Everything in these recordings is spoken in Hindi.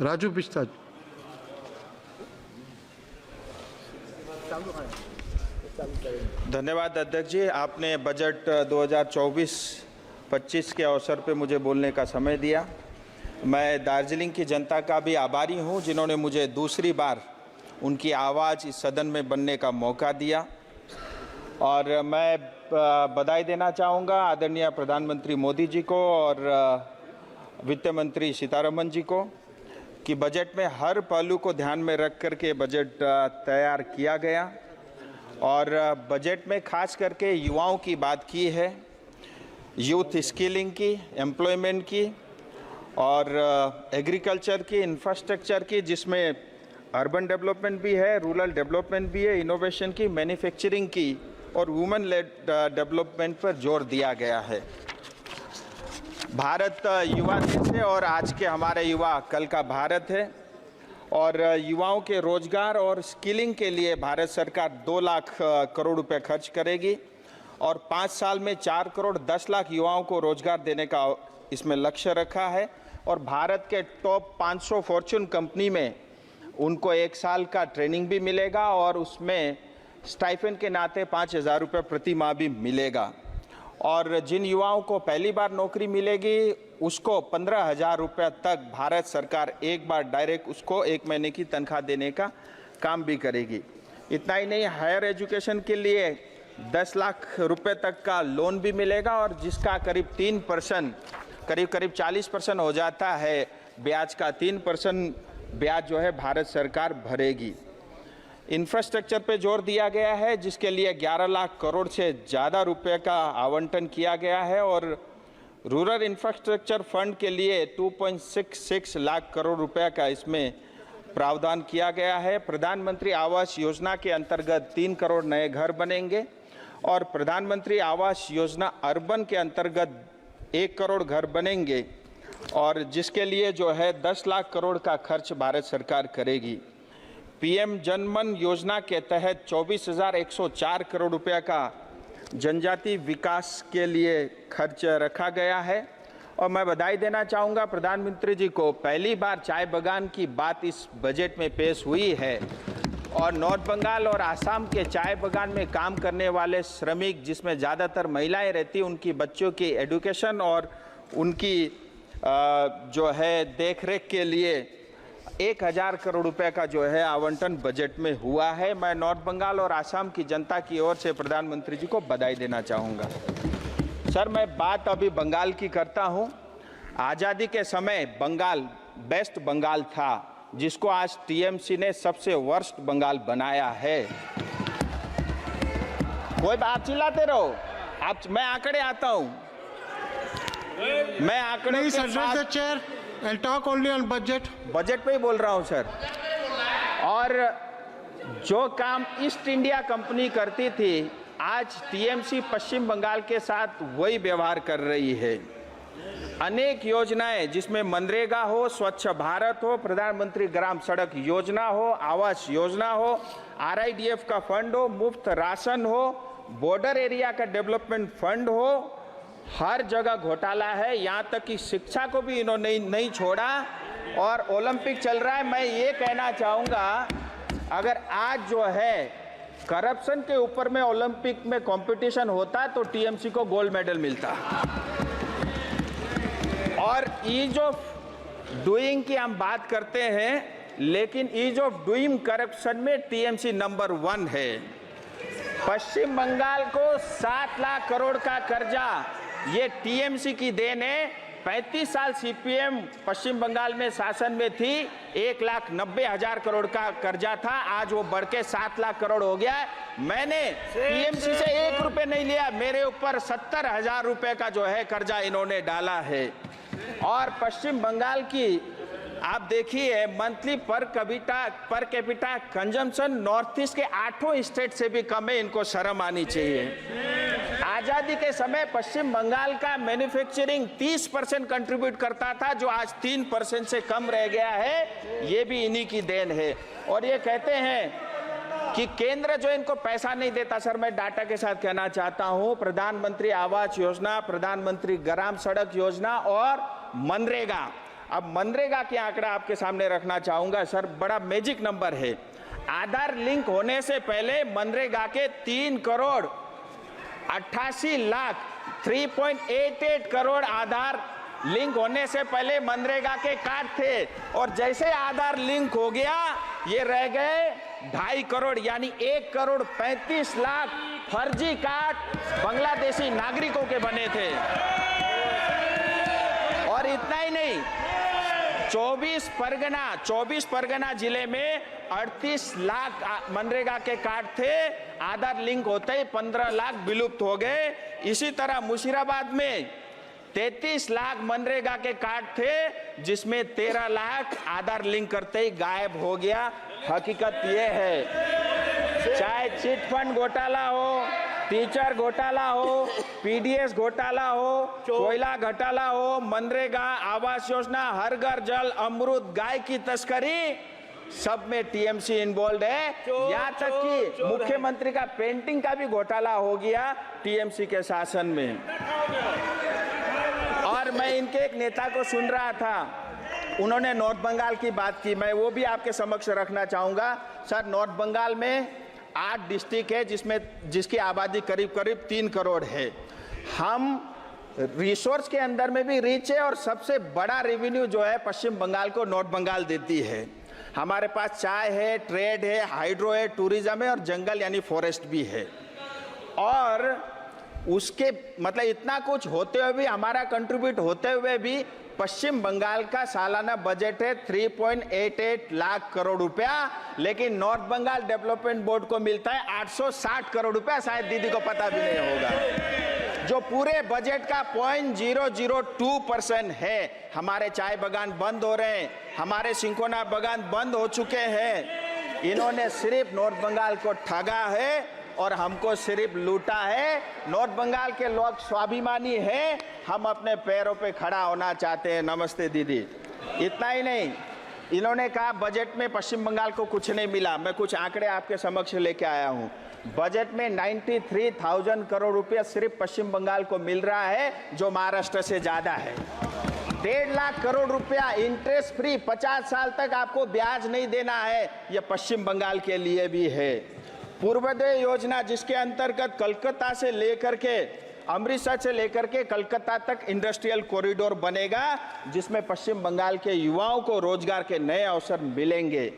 राजू पिस्ता। धन्यवाद अध्यक्ष जी, आपने बजट 2024-25 के अवसर पे मुझे बोलने का समय दिया। मैं दार्जिलिंग की जनता का भी आभारी हूं, जिन्होंने मुझे दूसरी बार उनकी आवाज़ इस सदन में बनने का मौका दिया। और मैं बधाई देना चाहूँगा आदरणीय प्रधानमंत्री मोदी जी को और वित्त मंत्री सीतारमण जी को कि बजट में हर पहलू को ध्यान में रख करके बजट तैयार किया गया। और बजट में खास करके युवाओं की बात की है, यूथ स्किलिंग की, एम्प्लॉयमेंट की और एग्रीकल्चर की, इंफ्रास्ट्रक्चर की, जिसमें अर्बन डेवलपमेंट भी है, रूरल डेवलपमेंट भी है, इनोवेशन की, मैन्युफैक्चरिंग की और वुमेन लेड डेवलपमेंट पर जोर दिया गया है। भारत युवा देश है और आज के हमारे युवा कल का भारत है। और युवाओं के रोजगार और स्किलिंग के लिए भारत सरकार 2 लाख करोड़ रुपए खर्च करेगी और 5 साल में 4 करोड़ 10 लाख युवाओं को रोजगार देने का इसमें लक्ष्य रखा है। और भारत के टॉप 500 फॉर्च्यून कंपनी में उनको 1 साल का ट्रेनिंग भी मिलेगा और उसमें स्टाइपेंड के नाते 5,000 रुपये प्रति माह भी मिलेगा। और जिन युवाओं को पहली बार नौकरी मिलेगी उसको 15,000 रुपये तक भारत सरकार एक बार डायरेक्ट उसको 1 महीने की तनख्वाह देने का काम भी करेगी। इतना ही नहीं, हायर एजुकेशन के लिए 10 लाख रुपए तक का लोन भी मिलेगा और जिसका करीब 3%, करीब 40% हो जाता है ब्याज का, 3% ब्याज जो है भारत सरकार भरेगी। इंफ्रास्ट्रक्चर पे जोर दिया गया है, जिसके लिए 11 लाख करोड़ से ज़्यादा रुपए का आवंटन किया गया है और रूरल इंफ्रास्ट्रक्चर फंड के लिए 2.66 लाख करोड़ रुपए का इसमें प्रावधान किया गया है। प्रधानमंत्री आवास योजना के अंतर्गत 3 करोड़ नए घर बनेंगे और प्रधानमंत्री आवास योजना अर्बन के अंतर्गत 1 करोड़ घर बनेंगे और जिसके लिए जो है 10 लाख करोड़ का खर्च भारत सरकार करेगी। पीएम जनमन योजना के तहत 24,104 करोड़ रुपए का जनजाति विकास के लिए खर्च रखा गया है। और मैं बधाई देना चाहूँगा प्रधानमंत्री जी को, पहली बार चाय बागान की बात इस बजट में पेश हुई है और नॉर्थ बंगाल और आसाम के चाय बागान में काम करने वाले श्रमिक, जिसमें ज़्यादातर महिलाएं रहती, उनकी बच्चों की एजुकेशन और उनकी जो है देखरेख के लिए 1,000 करोड़ रुपए का जो है आवंटन बजट में हुआ है। मैं नॉर्थ बंगाल और आसाम की जनता की ओर से प्रधानमंत्री जी को बधाई देना चाहूँगा। सर, मैं बात अभी बंगाल की करता हूँ। आज़ादी के समय बंगाल बेस्ट बंगाल था, जिसको आज टीएमसी ने सबसे वर्स्ट बंगाल बनाया है। कोई बात चिल्लाते रहो, मैं आंकड़े आता हूँ, मैं आंकड़े के साथ I'll talk only on budget. Budget पे ही बोल रहा हूँ सर। और जो काम ईस्ट इंडिया कंपनी करती थी, आज टीएमसी पश्चिम बंगाल के साथ वही व्यवहार कर रही है। अनेक योजनाएं, जिसमें मनरेगा हो, स्वच्छ भारत हो, प्रधानमंत्री ग्राम सड़क योजना हो, आवास योजना हो, आरआईडीएफ का फंड हो, मुफ्त राशन हो, बॉर्डर एरिया का डेवलपमेंट फंड हो, हर जगह घोटाला है। यहाँ तक कि शिक्षा को भी इन्होंने नहीं छोड़ा। और ओलंपिक चल रहा है, मैं ये कहना चाहूँगा, अगर आज जो है करप्शन के ऊपर में ओलंपिक में कंपटीशन होता तो टीएमसी को गोल्ड मेडल मिलता। और ईज ऑफ डूइंग की हम बात करते हैं, लेकिन ईज ऑफ डूइंग करप्शन में टीएमसी नंबर 1 है। पश्चिम बंगाल को 7 लाख करोड़ का कर्जा ये टीएमसी की देन है। 35 साल सीपीएम पश्चिम बंगाल में शासन में थी, 1,90,000 करोड़ का कर्जा था, आज वो बढ़ के 7 लाख करोड़ हो गया है। मैंने टीएमसी से 1 रुपए नहीं लिया, मेरे ऊपर 70,000 रुपए का जो है कर्जा इन्होंने डाला है। और पश्चिम बंगाल की आप देखिए monthly per capita consumption north east के 8 स्टेट से भी कम है, इनको शर्म आनी चाहिए। आजादी के समय पश्चिम बंगाल का मैन्युफैक्चरिंग 30% कंट्रीब्यूट करता था, जो आज 3% से कम रह गया है, ये भी इन्हीं की देन है। और ये कहते हैं कि केंद्र जो इनको पैसा नहीं देता, सर मैं डाटा के साथ कहना चाहता हूं, प्रधानमंत्री आवास योजना, प्रधानमंत्री ग्राम सड़क योजना और मनरेगा, अब मनरेगा के आंकड़ा आपके सामने रखना चाहूंगा सर, बड़ा मैजिक नंबर है। आधार लिंक होने से पहले मनरेगा के 3 करोड़ 88 लाख 3.88 करोड़ आधार लिंक होने से पहले मनरेगा के कार्ड थे, और जैसे आधार लिंक हो गया ये रह गए 2.5 करोड़, यानी 1 करोड़ 35 लाख फर्जी कार्ड बांग्लादेशी नागरिकों के बने थे। और इतना ही नहीं, 24 परगना जिले में 38 लाख मनरेगा के कार्ड थे, आधार लिंक होते ही 15 लाख विलुप्त हो गए। इसी तरह मुशीराबाद में 33 लाख मनरेगा के कार्ड थे, जिसमें 13 लाख आधार लिंक करते ही गायब हो गया। हकीकत यह है, चाहे चिट फंड घोटाला हो, टीचर घोटाला हो, पीडीएस घोटाला हो, कोयला घोटाला हो, मनरेगा, आवास योजना, हर घर जल, अमृत, गाय की तस्करी, सब में टीएमसी इन्वॉल्व है। यहाँ तक कि मुख्यमंत्री का पेंटिंग का भी घोटाला हो गया टीएमसी के शासन में। और मैं इनके एक नेता को सुन रहा था, उन्होंने नॉर्थ बंगाल की बात की, मैं वो भी आपके समक्ष रखना चाहूंगा। सर, नॉर्थ बंगाल में 8 डिस्ट्रिक्ट है जिसकी आबादी करीब 3 करोड़ है। हम रिसोर्स के अंदर में भी रिच है, और सबसे बड़ा रेवेन्यू जो है पश्चिम बंगाल को नॉर्थ बंगाल देती है। हमारे पास चाय है, ट्रेड है, हाइड्रो है, टूरिज्म है, और जंगल यानी फॉरेस्ट भी है। और उसके मतलब इतना कुछ होते हुए भी, हमारा कंट्रीब्यूट होते हुए भी, पश्चिम बंगाल का सालाना बजट है 3.88 लाख करोड़ रुपया, लेकिन नॉर्थ बंगाल डेवलपमेंट बोर्ड को मिलता है 860 करोड़ रुपया। शायद दीदी को पता भी नहीं होगा, जो पूरे बजट का 0.002% है। हमारे चाय बागान बंद हो रहे हैं, हमारे सिंकोना बागान बंद हो चुके हैं। इन्होंने सिर्फ नॉर्थ बंगाल को ठगा है और हमको सिर्फ लूटा है। नॉर्थ बंगाल के लोग स्वाभिमानी हैं, हम अपने पैरों पे खड़ा होना चाहते हैं। नमस्ते दीदी। इतना ही नहीं, इन्होंने कहा बजट में पश्चिम बंगाल को कुछ नहीं मिला। मैं कुछ आंकड़े आपके समक्ष लेके आया हूं। बजट में 93,000 करोड़ रुपया सिर्फ पश्चिम बंगाल को मिल रहा है, जो महाराष्ट्र से ज्यादा है। 1.5 लाख करोड़ रुपया इंटरेस्ट फ्री, 50 साल तक आपको ब्याज नहीं देना है, यह पश्चिम बंगाल के लिए भी है। पूर्वोदय योजना, जिसके अंतर्गत कलकत्ता से लेकर के अमृतसर से लेकर के कलकत्ता तक इंडस्ट्रियल कॉरिडोर बनेगा, जिसमें पश्चिम बंगाल के युवाओं को रोजगार के नए अवसर मिलेंगे।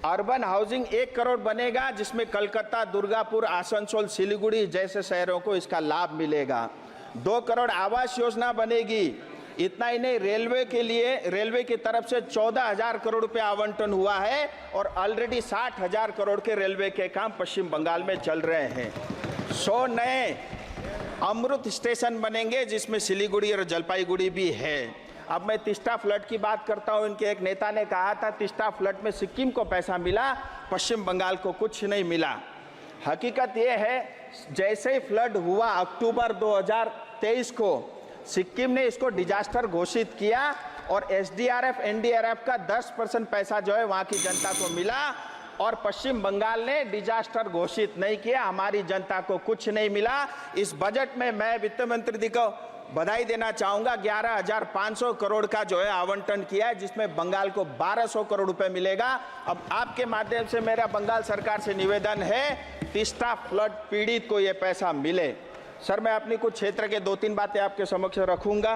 अर्बन हाउसिंग 1 करोड़ बनेगा, जिसमें कलकत्ता, दुर्गापुर, आसनसोल, सिलीगुड़ी जैसे शहरों को इसका लाभ मिलेगा। 2 करोड़ आवास योजना बनेगी। इतना ही नहीं, रेलवे के लिए रेलवे की तरफ से 14,000 करोड़ रुपया आवंटन हुआ है, और ऑलरेडी 60,000 करोड़ के रेलवे के काम पश्चिम बंगाल में चल रहे हैं। 100 नए अमृत स्टेशन बनेंगे, जिसमें सिलीगुड़ी और जलपाईगुड़ी भी है। अब मैं तिस्ता फ्लड की बात करता हूं। इनके एक नेता ने कहा था तिस्ता फ्लड में सिक्किम को पैसा मिला, पश्चिम बंगाल को कुछ नहीं मिला। हकीकत यह है, जैसे ही फ्लड हुआ अक्टूबर 2023 को, सिक्किम ने इसको डिजास्टर घोषित किया, और एसडीआरएफ एनडीआरएफ का 10% पैसा जो है वहां की जनता को मिला, और पश्चिम बंगाल ने डिजास्टर घोषित नहीं किया। हमारी जनता को कुछ नहीं मिला। इस बजट में मैं वित्त मंत्री जी को बधाई देना चाहूंगा। 11,500 करोड़ का जो है आवंटन किया है, जिसमें बंगाल को 1,200 करोड़ रुपए मिलेगा। अब आपके माध्यम से मेरा बंगाल सरकार से निवेदन है, तिस्ता फ्लड पीड़ित को यह पैसा मिले। सर, मैं अपनी कुछ क्षेत्र के 2-3 बातें आपके समक्ष रखूंगा।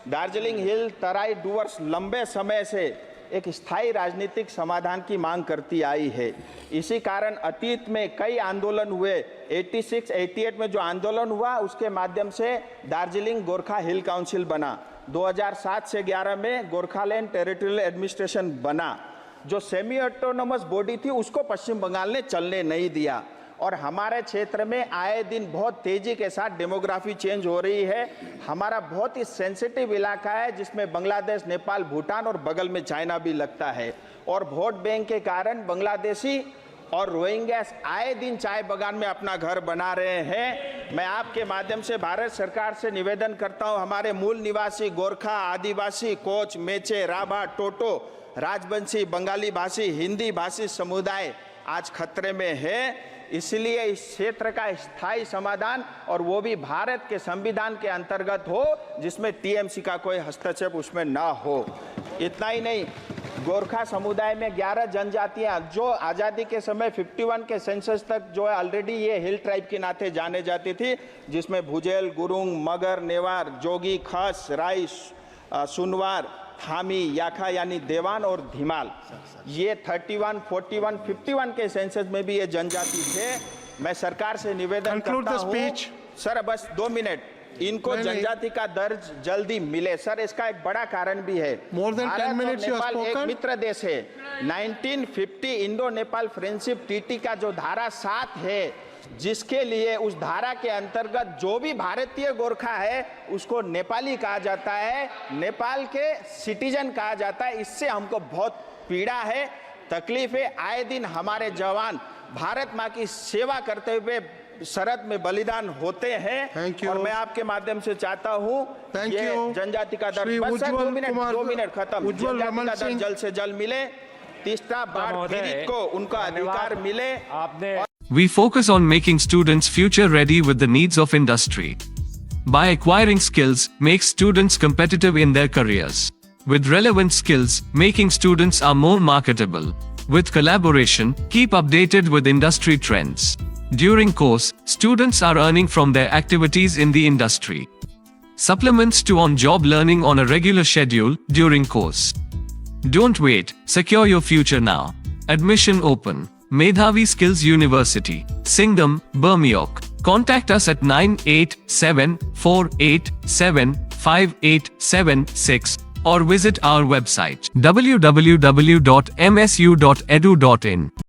दार्जिलिंग हिल तराई डूवर्स लंबे समय से एक स्थायी राजनीतिक समाधान की मांग करती आई है। इसी कारण अतीत में कई आंदोलन हुए। 86-88 में जो आंदोलन हुआ, उसके माध्यम से दार्जिलिंग गोरखा हिल काउंसिल बना। 2007 से 11 में गोरखालैंड टेरिटोरियल एडमिनिस्ट्रेशन बना। जो सेमी ऑटोनोमस बॉडी थी, उसको पश्चिम बंगाल ने चलने नहीं दिया। और हमारे क्षेत्र में आए दिन बहुत तेजी के साथ डेमोग्राफी चेंज हो रही है। हमारा बहुत ही सेंसिटिव इलाका है, जिसमें बांग्लादेश, नेपाल, भूटान और बगल में चाइना भी लगता है। और वोट बैंक के कारण बांग्लादेशी और रोहिंग्या आए दिन चाय बागान में अपना घर बना रहे हैं। मैं आपके माध्यम से भारत सरकार से निवेदन करता हूं, हमारे मूल निवासी गोरखा, आदिवासी, कोच, मेचे, राभा, टोटो, राजवंशी, बंगाली भाषी, हिंदी भाषी समुदाय आज खतरे में है। इसलिए इस क्षेत्र का स्थायी समाधान, और वो भी भारत के संविधान के अंतर्गत हो, जिसमें टीएमसी का कोई हस्तक्षेप उसमें ना हो। इतना ही नहीं, गोरखा समुदाय में 11 जनजातियां जो आज़ादी के समय 51 के सेंसस तक जो है ऑलरेडी ये हिल ट्राइब के नाते जाने जाती थी, जिसमें भुजेल, गुरुंग, मगर, नेवार, जोगी, खस, राई, सुनवार, थामी, याखा यानी देवान और धीमाल, ये 31, 41, 51 के सेंसस में भी ये जनजाति थे। मैं सरकार से निवेदन Conclude करता the हूँ speech. सर, बस 2 मिनट, इनको नहीं, नहीं। जनजाति का दर्ज जल्दी मिले। सर, इसका एक बड़ा कारण भी है। More than 10 भारत और minutes you have नेपाल एक spoken. मित्र देश है। 1950 इंडो नेपाल फ्रेंडशिप ट्रीटी का जो धारा 7 है, जिसके लिए उस धारा के अंतर्गत जो भी भारतीय गोरखा है उसको नेपाली कहा जाता है, नेपाल के सिटीजन कहा जाता है। इससे हमको बहुत पीड़ा है, तकलीफ है। आए दिन हमारे जवान भारत माँ की सेवा करते हुए सरहद में बलिदान होते हैं। Thank you. और मैं आपके माध्यम से चाहता हूँ Thank ये you. जनजाति का दर्ज, श्री बस सर, उज्ज्वल 2 मिनट खत्म, उज्ज्वल जनजाति रमन का दर्ज सिंह। जल्द से जल्द मिले, तीसरा बार महोदय, पीड़ित को उनका अधिकार मिले। आपने We focus on making students future ready with the needs of industry. By acquiring skills, make students competitive in their careers. With relevant skills, making students are more marketable. With collaboration, keep updated with industry trends. During course, students are earning from their activities in the industry. Supplements to on-job learning on a regular schedule during course. Don't wait, secure your future now. Admission open. Medhavi Skills University, Singham, Burmioc. Contact us at 9874875876 or visit our website www.msu.edu.in.